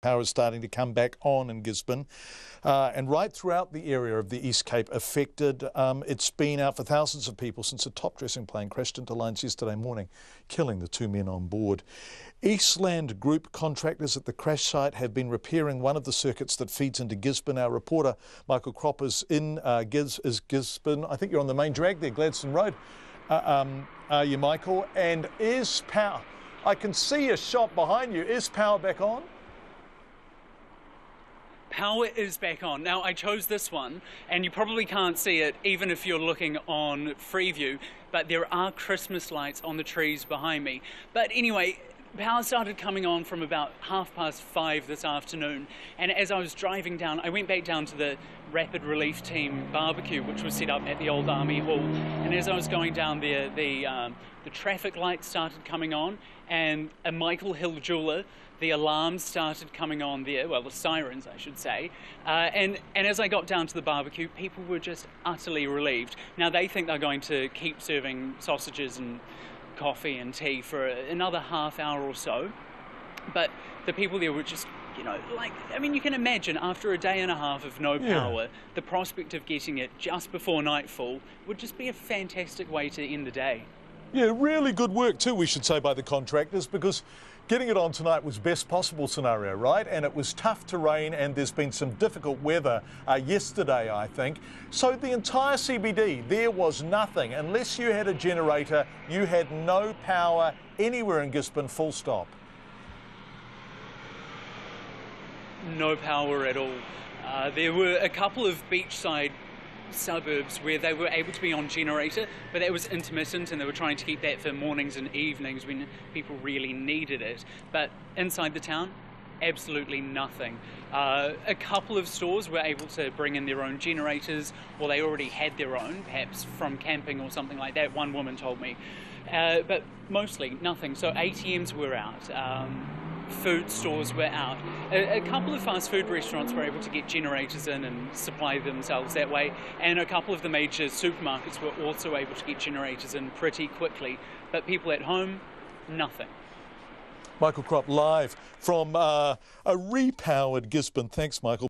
Power is starting to come back on in Gisborne and right throughout the area of the East Cape affected. It's been out for thousands of people since a top-dressing plane crashed into lines yesterday morning, killing the 2 men on board. Eastland Group contractors at the crash site have been repairing one of the circuits that feeds into Gisborne. Our reporter Michael Cropp is in Gisborne. I think you're on the main drag there, Gladstone Road. Are you, Michael? And is power? I can see a shot behind you. Is power back on? Power is back on. Now, I chose this one, and you probably can't see it even if you're looking on Freeview, but there are Christmas lights on the trees behind me. But anyway, power started coming on from about 5:30 this afternoon, and as I was driving down, I went back down to the Rapid Relief Team barbecue, which was set up at the old Army Hall, and as I was going down there, the traffic lights started coming on, and a Michael Hill jeweller, the alarms started coming on there, well, the sirens, I should say, and as I got down to the barbecue, people were just utterly relieved. Now, they think they're going to keep serving sausages and coffee and tea for another half hour or so, but the people there were just, you know, like, I mean, you can imagine after a day and a half of no power, the prospect of getting it just before nightfall would just be a fantastic way to end the day. Yeah, really good work too, we should say, by the contractors, because getting it on tonight was best possible scenario, right? And it was tough terrain, and there's been some difficult weather yesterday, I think. So the entire CBD, there was nothing. Unless you had a generator, you had no power anywhere in Gisborne, full stop. No power at all. There were a couple of beachside suburbs where they were able to be on generator, but that was intermittent, and they were trying to keep that for mornings and evenings when people really needed it. But inside the town, absolutely nothing. A couple of stores were able to bring in their own generators, or they already had their own, perhaps from camping or something like that, one woman told me. But mostly nothing. So ATMs were out. Food stores were out. A couple of fast food restaurants were able to get generators in and supply themselves that way, and a couple of the major supermarkets were also able to get generators in pretty quickly, but people at home, nothing. Michael Cropp live from a repowered Gisborne. Thanks, Michael.